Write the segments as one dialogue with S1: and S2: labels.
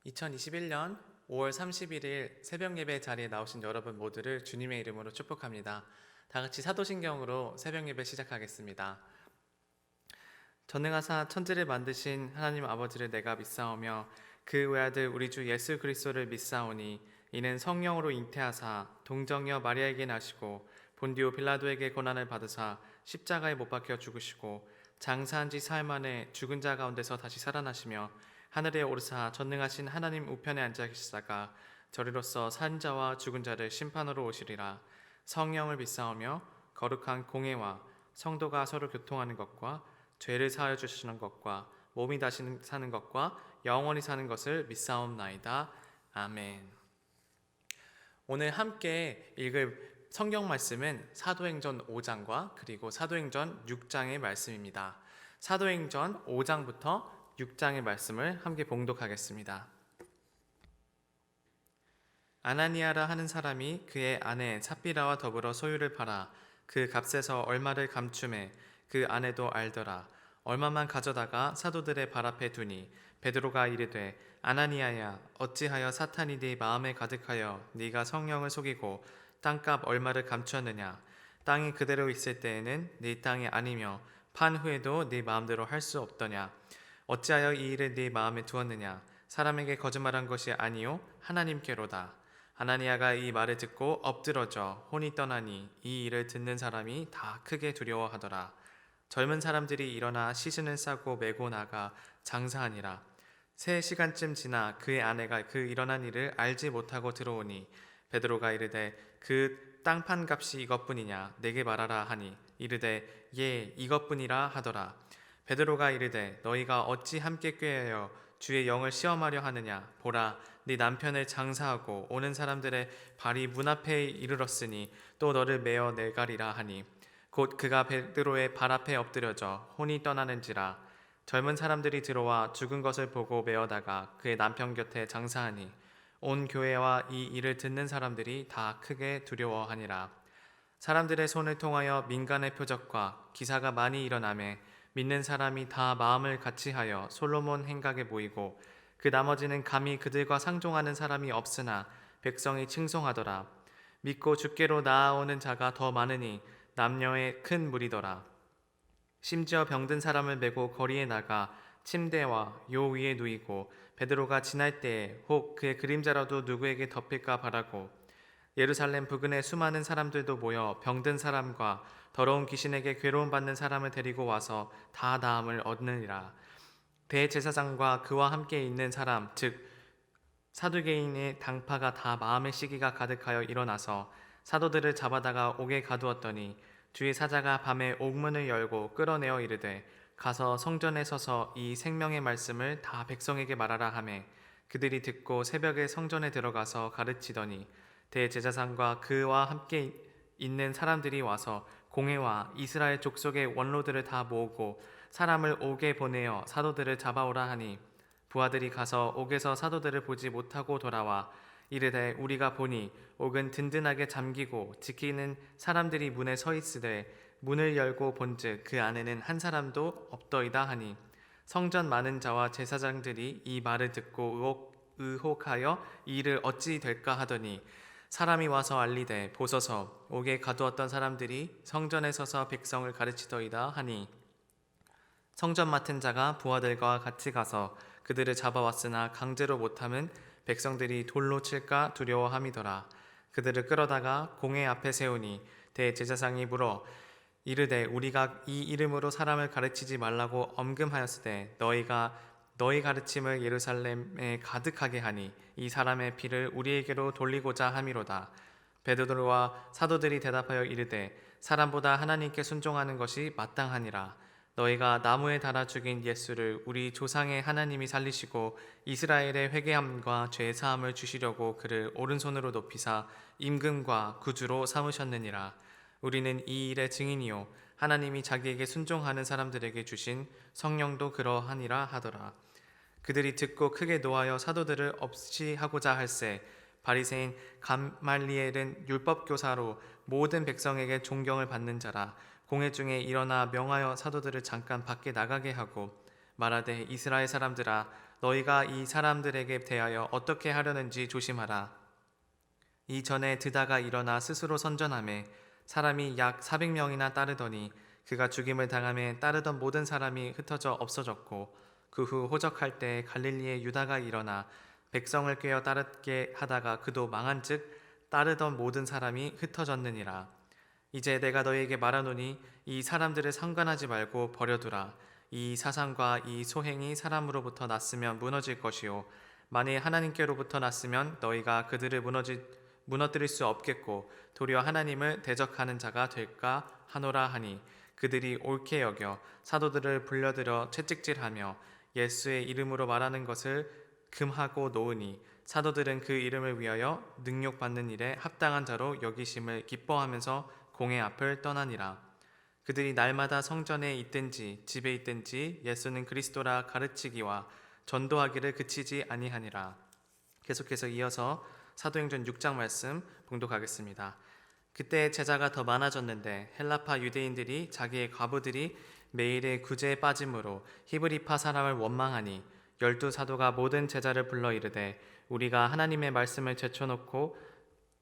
S1: 2021년 5월 31일 새벽 예배 자리에 나오신 여러분 모두를 주님의 이름으로 축복합니다. 다 같이 사도신경으로 새벽 예배 시작하겠습니다. 전능하사 천지를 만드신 하나님 아버지를 내가 믿사오며 그 외아들 우리 주 예수 그리스도를 믿사오니 이는 성령으로 잉태하사 동정녀 마리아에게 나시고 본디오 빌라도에게 고난을 받으사 십자가에 못 박혀 죽으시고 장사한 지 사흘 만에 죽은 자 가운데서 다시 살아나시며 하늘에 오르사 전능하신 하나님 우편에 앉아 계시다가 저리로서 산 자와 죽은 자를 심판으로 오시리라. 성령을 믿사오며 거룩한 공회와 성도가 서로 교통하는 것과 죄를 사하여 주시는 것과 몸이 다시 사는 것과 영원히 사는 것을 믿사옵나이다. 아멘. 오늘 함께 읽을 성경 말씀은 사도행전 5장과 그리고 사도행전 6장의 말씀입니다. 사도행전 5장부터 6장의 말씀을 함께 봉독하겠습니다. 아나니아라 하는 사람이 그의 아내 삽비라와 더불어 소유를 팔아 그 값에서 얼마를 감춤해 그 아내도 알더라. 얼마만 가져다가 사도들의 발 앞에 두니 베드로가 이르되 아나니아야 어찌하여 사탄이 네 마음에 가득하여 네가 성령을 속이고 땅값 얼마를 감추었느냐. 땅이 그대로 있을 때에는 네 땅이 아니며 판 후에도 네 마음대로 할 수 없더냐. 어찌하여 이 일을 네 마음에 두었느냐. 사람에게 거짓말한 것이 아니요 하나님께로다. 아나니아가 이 말을 듣고 엎드러져 혼이 떠나니 이 일을 듣는 사람이 다 크게 두려워하더라. 젊은 사람들이 일어나 시신을 싸고 메고 나가 장사하니라. 3시간쯤 지나 그의 아내가 그 일어난 일을 알지 못하고 들어오니 베드로가 이르되 그 땅판 값이 이것뿐이냐 내게 말하라 하니 이르되 예 이것뿐이라 하더라. 베드로가 이르되 너희가 어찌 함께 꾀하여 주의 영을 시험하려 하느냐. 보라 네 남편을 장사하고 오는 사람들의 발이 문 앞에 이르렀으니 또 너를 메어 내가리라 하니 곧 그가 베드로의 발 앞에 엎드려져 혼이 떠나는지라. 젊은 사람들이 들어와 죽은 것을 보고 메어다가 그의 남편 곁에 장사하니 온 교회와 이 일을 듣는 사람들이 다 크게 두려워하니라. 사람들의 손을 통하여 민간의 표적과 기사가 많이 일어나매 믿는 사람이 다 마음을 같이하여 솔로몬 행각에 모이고 그 나머지는 감히 그들과 상종하는 사람이 없으나 백성이 칭송하더라. 믿고 주께로 나아오는 자가 더 많으니 남녀의 큰 무리더라. 심지어 병든 사람을 메고 거리에 나가 침대와 요 위에 누이고 베드로가 지날 때에 혹 그의 그림자라도 누구에게 덮일까 바라고 예루살렘 부근에 수많은 사람들도 모여 병든 사람과 더러운 귀신에게 괴로움 받는 사람을 데리고 와서 다 나음을 얻느니라. 대제사장과 그와 함께 있는 사람 즉 사두개인의 당파가 다 마음의 시기가 가득하여 일어나서 사도들을 잡아다가 옥에 가두었더니 주의 사자가 밤에 옥문을 열고 끌어내어 이르되 가서 성전에 서서 이 생명의 말씀을 다 백성에게 말하라 하매 그들이 듣고 새벽에 성전에 들어가서 가르치더니 대제사장과 그와 함께 있는 사람들이 와서 공회와 이스라엘 족속의 원로들을 다 모으고 사람을 옥에 보내어 사도들을 잡아오라 하니 부하들이 가서 옥에서 사도들을 보지 못하고 돌아와 이르되 우리가 보니 옥은 든든하게 잠기고 지키는 사람들이 문에 서 있으되 문을 열고 본즉 그 안에는 한 사람도 없더이다 하니 성전 많은 자와 제사장들이 이 말을 듣고 의혹하여 이 일을 어찌 될까 하더니 사람이 와서 알리되 보소서 옥에 가두었던 사람들이 성전에 서서 백성을 가르치더이다 하니 성전 맡은 자가 부하들과 같이 가서 그들을 잡아왔으나 강제로 못함은 백성들이 돌로 칠까 두려워함이더라. 그들을 끌어다가 공회 앞에 세우니 대제사장이 물어 이르되 우리가 이 이름으로 사람을 가르치지 말라고 엄금하였으되 너희가 너희 가르침을 예루살렘에 가득하게 하니 이 사람의 피를 우리에게로 돌리고자 함이로다. 베드로와 사도들이 대답하여 이르되 사람보다 하나님께 순종하는 것이 마땅하니라. 너희가 나무에 달아 죽인 예수를 우리 조상의 하나님이 살리시고 이스라엘의 회개함과 죄 사함을 주시려고 그를 오른손으로 높이사 임금과 구주로 삼으셨느니라. 우리는 이 일의 증인이요 하나님이 자기에게 순종하는 사람들에게 주신 성령도 그러하니라 하더라. 그들이 듣고 크게 노하여 사도들을 없이 하고자 할세 바리새인 감말리엘은 율법 교사로 모든 백성에게 존경을 받는 자라. 공회 중에 일어나 명하여 사도들을 잠깐 밖에 나가게 하고 말하되 이스라엘 사람들아 너희가 이 사람들에게 대하여 어떻게 하려는지 조심하라. 이전에 드다가 일어나 스스로 선전하매 사람이 약 400명이나 따르더니 그가 죽임을 당함에 따르던 모든 사람이 흩어져 없어졌고 그 후 호적할 때 갈릴리의 유다가 일어나 백성을 꾀어 따르게 하다가 그도 망한즉 따르던 모든 사람이 흩어졌느니라. 이제 내가 너희에게 말하노니 이 사람들을 상관하지 말고 버려두라. 이 사상과 이 소행이 사람으로부터 났으면 무너질 것이요 만일 하나님께로부터 났으면 너희가 그들을 무너뜨릴 수 없겠고 도리어 하나님을 대적하는 자가 될까 하노라 하니 그들이 옳게 여겨 사도들을 불러들여 채찍질하며 예수의 이름으로 말하는 것을 금하고 놓으니 사도들은 그 이름을 위하여 능욕받는 일에 합당한 자로 여기심을 기뻐하면서 공회 앞을 떠나니라. 그들이 날마다 성전에 있든지 집에 있든지 예수는 그리스도라 가르치기와 전도하기를 그치지 아니하니라. 계속해서 이어서 사도행전 6장 말씀 봉독하겠습니다. 그때 제자가 더 많아졌는데 헬라파 유대인들이 자기의 과부들이 매일의 구제에 빠짐으로 히브리파 사람을 원망하니 12사도가 모든 제자를 불러 이르되 우리가 하나님의 말씀을 제쳐놓고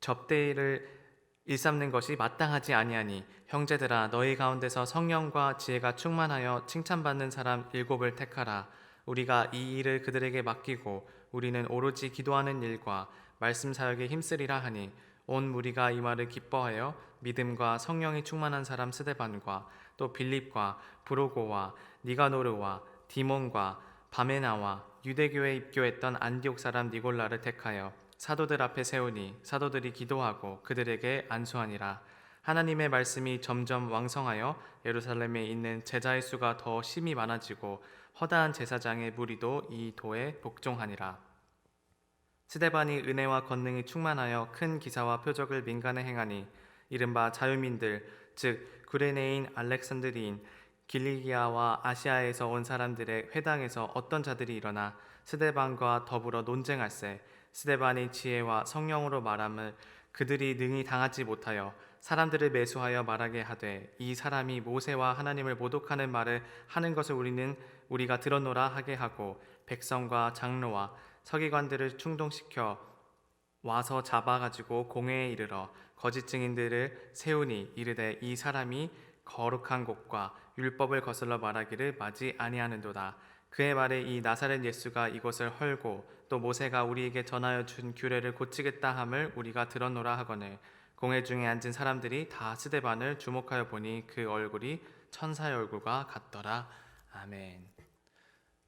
S1: 접대를 일삼는 것이 마땅하지 아니하니 형제들아 너희 가운데서 성령과 지혜가 충만하여 칭찬받는 사람 7을 택하라. 우리가 이 일을 그들에게 맡기고 우리는 오로지 기도하는 일과 말씀 사역에 힘쓰리라 하니 온 무리가 이 말을 기뻐하여 믿음과 성령이 충만한 사람 스데반과 또 빌립과 브로고와 니가노르와 디몬과 바메나와 유대교에 입교했던 안디옥 사람 니골라를 택하여 사도들 앞에 세우니 사도들이 기도하고 그들에게 안수하니라. 하나님의 말씀이 점점 왕성하여 예루살렘에 있는 제자의 수가 더 심히 많아지고 허다한 제사장의 무리도 이 도에 복종하니라. 스데반이 은혜와 권능이 충만하여 큰 기사와 표적을 민간에 행하니 이른바 자유민들 즉 구레네인 알렉산드리인 길리기아와 아시아에서 온 사람들의 회당에서 어떤 자들이 일어나 스데반과 더불어 논쟁할세. 스데반의 지혜와 성령으로 말함을 그들이 능히 당하지 못하여 사람들을 매수하여 말하게 하되 이 사람이 모세와 하나님을 모독하는 말을 하는 것을 우리가 들었노라 하게 하고 백성과 장로와 서기관들을 충동시켜 와서 잡아가지고 공회에 이르러 거짓 증인들을 세우니 이르되 이 사람이 거룩한 곳과 율법을 거슬러 말하기를 마지 아니하는도다. 그의 말에 이 나사렛 예수가 이곳을 헐고 또 모세가 우리에게 전하여 준 규례를 고치겠다 함을 우리가 들었노라 하거늘 공회 중에 앉은 사람들이 다 스데반을 주목하여 보니 그 얼굴이 천사의 얼굴과 같더라. 아멘.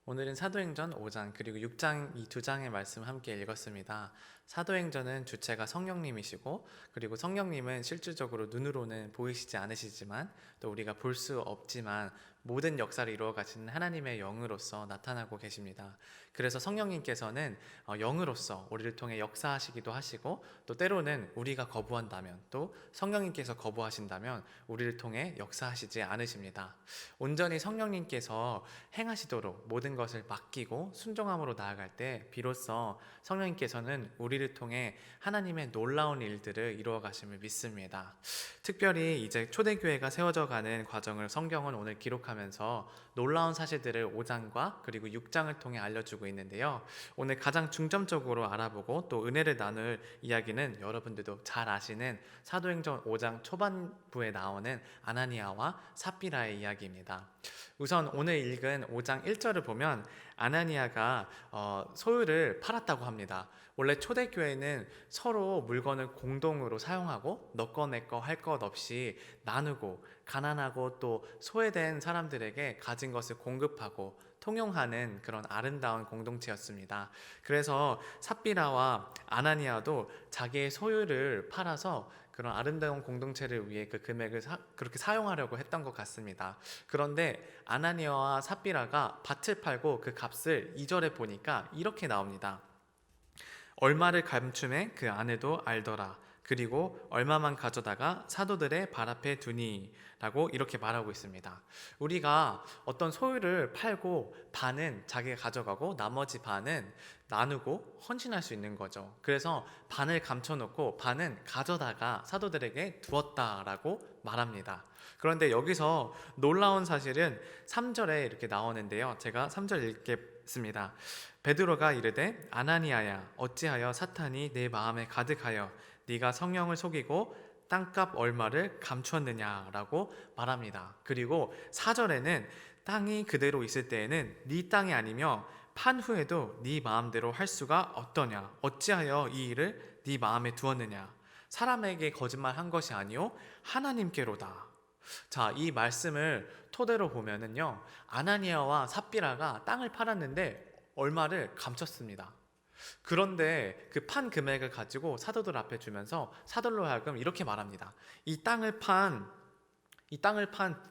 S1: 오늘은 사도행전 5장 그리고 6장 이 두 장의 말씀 함께 읽었습니다. 사도행전은 주체가 성령님이시고 그리고 성령님은 실질적으로 눈으로는 보이시지 않으시지만 또 우리가 볼 수 없지만 모든 역사를 이루어 가시는 하나님의 영으로서 나타나고 계십니다. 그래서 성령님께서는 영으로서 우리를 통해 역사하시기도 하시고 또 때로는 우리가 거부한다면 또 성령님께서 거부하신다면 우리를 통해 역사하시지 않으십니다. 온전히 성령님께서 행하시도록 모든 것을 맡기고 순종함으로 나아갈 때 비로소 성령님께서는 우리를 통해 하나님의 놀라운 일들을 이루어 가심을 믿습니다. 특별히 이제 초대교회가 세워져 가는 과정을 성경은 오늘 기록하면서 놀라운 사실들을 5장과 그리고 6장을 통해 알려주고 있는데요. 오늘 가장 중점적으로 알아보고 또 은혜를 나눌 이야기는 여러분들도 잘 아시는 사도행전 5장 초반부에 나오는 아나니아와 삽비라의 이야기입니다. 우선 오늘 읽은 5장 1절을 보면 아나니아가 소유를 팔았다고 합니다. 원래 초대교회는 서로 물건을 공동으로 사용하고 너 거 내 거 할 것 없이 나누고 가난하고 또 소외된 사람들에게 가진 것을 공급하고 통용하는 그런 아름다운 공동체였습니다. 그래서 삽비라와 아나니아도 자기의 소유를 팔아서 그런 아름다운 공동체를 위해 그 금액을 그렇게 사용하려고 했던 것 같습니다. 그런데 아나니아와 삽비라가 밭을 팔고 그 값을 2절에 보니까 이렇게 나옵니다. 얼마를 감춤해 그 아내도 알더라. 그리고 얼마만 가져다가 사도들의 발 앞에 두니 라고 이렇게 말하고 있습니다. 우리가 어떤 소유를 팔고 반은 자기가 가져가고 나머지 반은 나누고 헌신할 수 있는 거죠. 그래서 반을 감춰놓고 반은 가져다가 사도들에게 두었다라고 말합니다. 그런데 여기서 놀라운 사실은 3절에 이렇게 나오는데요. 제가 3절 읽겠습니다. 베드로가 이르되 아나니아야 어찌하여 사탄이 내 마음에 가득하여 네가 성령을 속이고 땅값 얼마를 감추었느냐라고 말합니다. 그리고 4절에는 땅이 그대로 있을 때에는 네 땅이 아니며 판 후에도 네 마음대로 할 수가 어떠냐 어찌하여 이 일을 네 마음에 두었느냐 사람에게 거짓말한 것이 아니요 하나님께로다. 자, 이 말씀을 토대로 보면은요, 아나니아와 삽비라가 땅을 팔았는데 얼마를 감췄습니다. 그런데 그 판 금액을 가지고 사도들 앞에 주면서 사도로 하여금 이렇게 말합니다. 이 땅을 판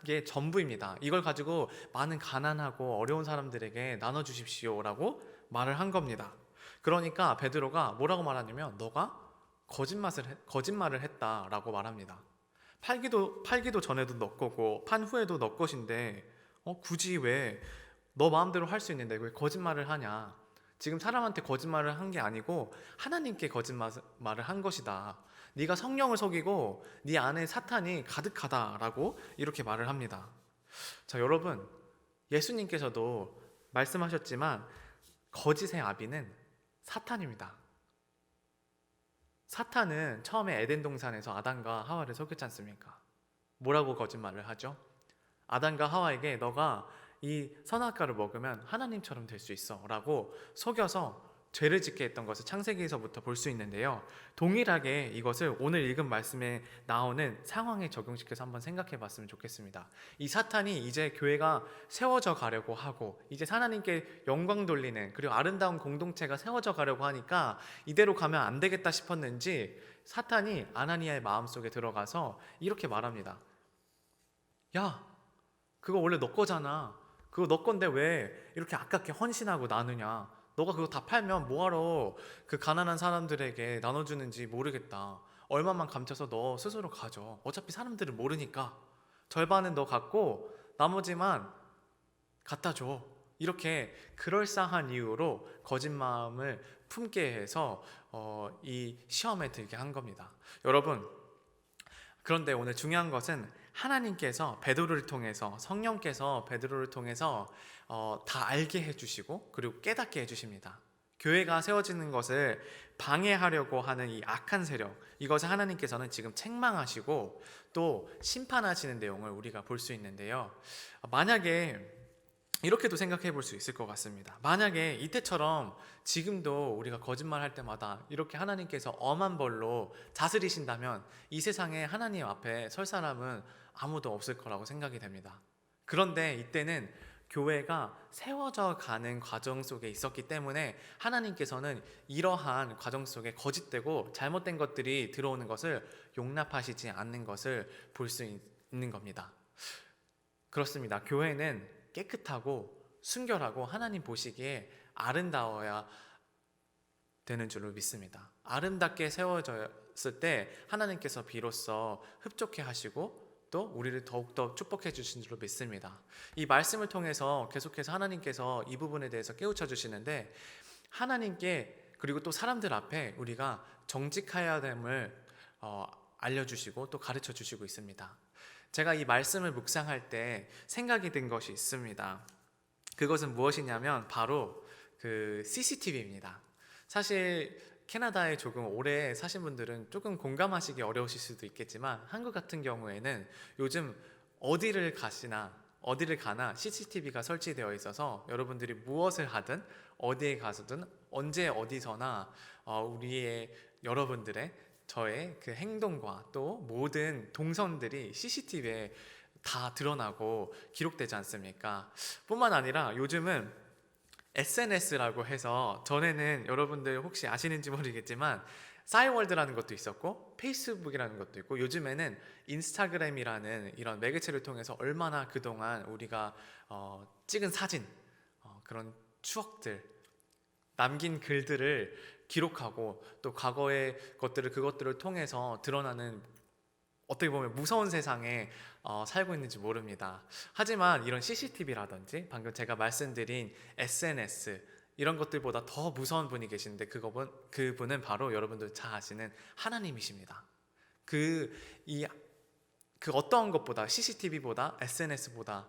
S1: 게 전부입니다. 이걸 가지고 많은 가난하고 어려운 사람들에게 나눠 주십시오라고 말을 한 겁니다. 그러니까 베드로가 뭐라고 말하냐면 너가 거짓말을 했다라고 말합니다. 팔기도 전에도 너 거고 판 후에도 너 것인데 굳이 왜 너 마음대로 할 수 있는데 왜 거짓말을 하냐? 지금 사람한테 거짓말을 한 게 아니고 하나님께 거짓말을 한 것이다. 네가 성령을 속이고 네 안에 사탄이 가득하다라고 이렇게 말을 합니다. 자, 여러분, 예수님께서도 말씀하셨지만 거짓의 아비는 사탄입니다. 사탄은 처음에 에덴 동산에서 아담과 하와를 속였지 않습니까? 뭐라고 거짓말을 하죠? 아담과 하와에게 너가 이 선악과를 먹으면 하나님처럼 될 수 있어 라고 속여서 죄를 짓게 했던 것을 창세기에서부터 볼 수 있는데요. 동일하게 이것을 오늘 읽은 말씀에 나오는 상황에 적용시켜서 한번 생각해 봤으면 좋겠습니다. 이 사탄이 이제 교회가 세워져 가려고 하고 이제 하나님께 영광 돌리는 그리고 아름다운 공동체가 세워져 가려고 하니까 이대로 가면 안 되겠다 싶었는지 사탄이 아나니아의 마음속에 들어가서 이렇게 말합니다. 야, 그거 원래 너 거잖아. 그거 너 건데 왜 이렇게 아깝게 헌신하고 나누냐? 너가 그거 다 팔면 뭐하러 그 가난한 사람들에게 나눠주는지 모르겠다. 얼마만 감춰서 너 스스로 가져. 어차피 사람들은 모르니까. 절반은 너 갖고 나머지만 갖다 줘. 이렇게 그럴싸한 이유로 거짓 마음을 품게 해서 이 시험에 들게 한 겁니다. 여러분, 그런데 오늘 중요한 것은 하나님께서 베드로를 통해서 성령께서 베드로를 통해서 다 알게 해주시고 그리고 깨닫게 해주십니다. 교회가 세워지는 것을 방해하려고 하는 이 악한 세력, 이것을 하나님께서는 지금 책망하시고 또 심판하시는 내용을 우리가 볼 수 있는데요. 만약에 이렇게도 생각해 볼 수 있을 것 같습니다. 만약에 이때처럼 지금도 우리가 거짓말할 때마다 이렇게 하나님께서 엄한 벌로 다스리신다면 이 세상에 하나님 앞에 설 사람은 아무도 없을 거라고 생각이 됩니다. 그런데 이때는 교회가 세워져 가는 과정 속에 있었기 때문에 하나님께서는 이러한 과정 속에 거짓되고 잘못된 것들이 들어오는 것을 용납하시지 않는 것을 볼 수 있는 겁니다. 그렇습니다. 교회는 깨끗하고 순결하고 하나님 보시기에 아름다워야 되는 줄로 믿습니다. 아름답게 세워졌을 때 하나님께서 비로소 흡족해 하시고 또 우리를 더욱더 축복해 주신 줄로 믿습니다. 이 말씀을 통해서 계속해서 하나님께서 이 부분에 대해서 깨우쳐 주시는데 하나님께 그리고 또 사람들 앞에 우리가 정직해야 됨을 알려주시고 또 가르쳐 주시고 있습니다. 제가 이 말씀을 묵상할 때 생각이 든 것이 있습니다. 그것은 무엇이냐면 바로 그 CCTV입니다. 사실 캐나다에 조금 오래 사신 분들은 조금 공감하시기 어려우실 수도 있겠지만 한국 같은 경우에는 요즘 어디를 가나 CCTV가 설치되어 있어서 여러분들이 무엇을 하든 어디에 가서든 언제 어디서나 여러분들의 저의 그 행동과 또 모든 동선들이 CCTV에 다 드러나고 기록되지 않습니까? 뿐만 아니라 요즘은 SNS라고 해서 전에는 여러분들 혹시 아시는지 모르겠지만 싸이월드라는 것도 있었고 페이스북이라는 것도 있고 요즘에는 인스타그램이라는 이런 매개체를 통해서 얼마나 그동안 우리가 찍은 사진 그런 추억들 남긴 글들을 기록하고 또 과거의 그것들을 통해서 드러나는 어떻게 보면 무서운 세상에 살고 있는지 모릅니다. 하지만 이런 CCTV라든지 방금 제가 말씀드린 SNS 이런 것들보다 더 무서운 분이 계시는데 그분은 바로 여러분들 잘 아시는 하나님이십니다. 그 어떠한 것보다 CCTV보다 SNS보다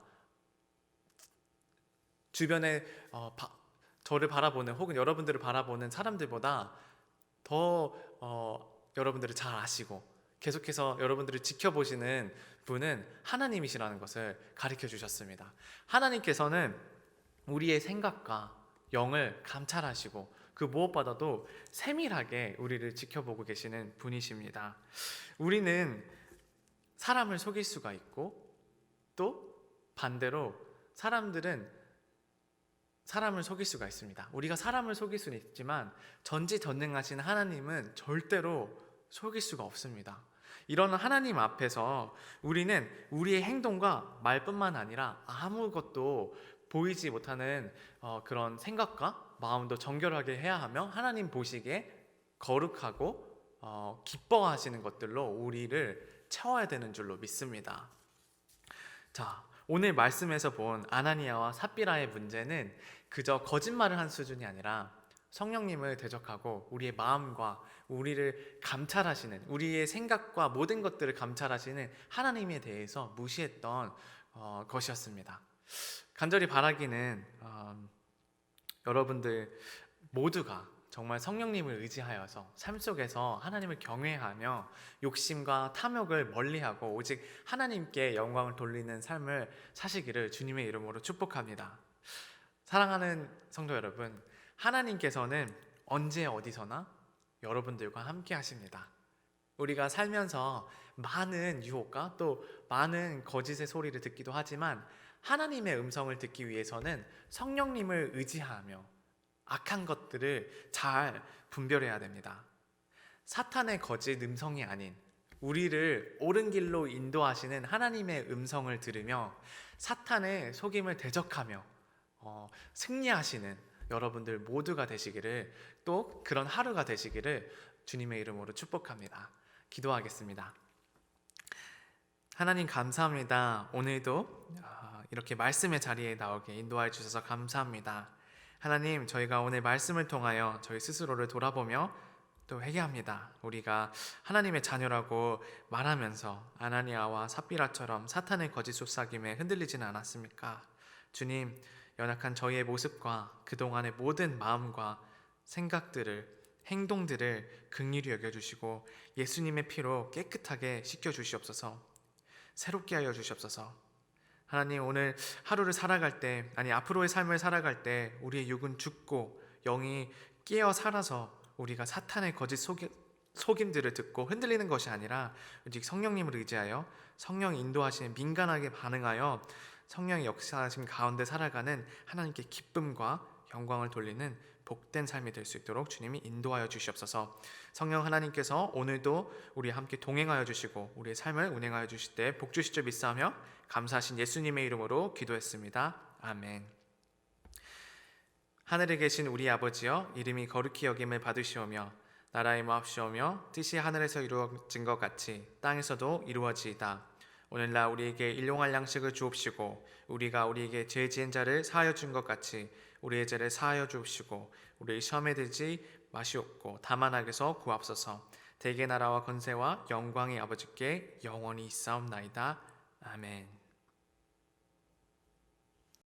S1: 주변에 저를 바라보는 혹은 여러분들을 바라보는 사람들보다 더 여러분들을 잘 아시고 계속해서 여러분들을 지켜보시는 분은 하나님이시라는 것을 가르쳐 주셨습니다. 하나님께서는 우리의 생각과 영을 감찰하시고 그 무엇보다도 세밀하게 우리를 지켜보고 계시는 분이십니다. 우리는 사람을 속일 수가 있고 또 반대로 사람들은 사람을 속일 수가 있습니다. 우리가 사람을 속일 수는 있지만 전지전능하신 하나님은 절대로 속일 수가 없습니다. 이런 하나님 앞에서 우리는 우리의 행동과 말뿐만 아니라 아무것도 보이지 못하는 그런 생각과 마음도 정결하게 해야 하며 하나님 보시기에 거룩하고 기뻐하시는 것들로 우리를 채워야 되는 줄로 믿습니다. 자, 오늘 말씀에서 본 아나니아와 삽비라의 문제는 그저 거짓말을 한 수준이 아니라 성령님을 대적하고 우리의 마음과 우리를 감찰하시는, 우리의 생각과 모든 것들을 감찰하시는 하나님에 대해서 무시했던 것이었습니다. 간절히 바라기는 여러분들 모두가 정말 성령님을 의지하여서 삶 속에서 하나님을 경외하며 욕심과 탐욕을 멀리하고 오직 하나님께 영광을 돌리는 삶을 사시기를 주님의 이름으로 축복합니다. 사랑하는 성도 여러분, 하나님께서는 언제 어디서나 여러분들과 함께 하십니다. 우리가 살면서 많은 유혹과 또 많은 거짓의 소리를 듣기도 하지만 하나님의 음성을 듣기 위해서는 성령님을 의지하며 악한 것들을 잘 분별해야 됩니다. 사탄의 거짓 음성이 아닌 우리를 옳은 길로 인도하시는 하나님의 음성을 들으며 사탄의 속임을 대적하며 승리하시는 여러분들 모두가 되시기를, 또 그런 하루가 되시기를 주님의 이름으로 축복합니다. 기도하겠습니다. 하나님 감사합니다. 오늘도 이렇게 말씀의 자리에 나오게 인도하여 주셔서 감사합니다. 하나님, 저희가 오늘 말씀을 통하여 저희 스스로를 돌아보며 또 회개합니다. 우리가 하나님의 자녀라고 말하면서 아나니아와 삽비라처럼 사탄의 거짓 속삭임에 흔들리지는 않았습니까? 주님, 연약한 저희의 모습과 그동안의 모든 마음과 생각들을, 행동들을 긍휼히 여겨주시고 예수님의 피로 깨끗하게 씻겨주시옵소서. 새롭게 하여 주시옵소서. 하나님, 오늘 하루를 살아갈 때, 앞으로의 삶을 살아갈 때 우리의 육은 죽고 영이 깨어 살아서 우리가 사탄의 거짓 속임들을 듣고 흔들리는 것이 아니라 오직 성령님을 의지하여 성령 인도하시는 민감하게 반응하여 성령의 역사하심 가운데 살아가는 하나님께 기쁨과 영광을 돌리는 복된 삶이 될 수 있도록 주님이 인도하여 주시옵소서. 성령 하나님께서 오늘도 우리와 함께 동행하여 주시고 우리의 삶을 운행하여 주실 때 복 주실 줄 믿사하며 감사하신 예수님의 이름으로 기도했습니다. 아멘. 하늘에 계신 우리 아버지여, 이름이 거룩히 여김을 받으시오며 나라의 마옵시오며 뜻이 하늘에서 이루어진 것 같이 땅에서도 이루어지이다. 오늘날 우리에게 일용할 양식을 주옵시고 우리가 우리에게 죄 지은 자를 사하여 준 것 같이 우리의 죄를 사하여 주옵시고 우리의 시험에 들지 마시옵고 다만 악에서 구하옵소서. 대개 나라와 권세와 영광이 아버지께 영원히 있사옵나이다. 아멘.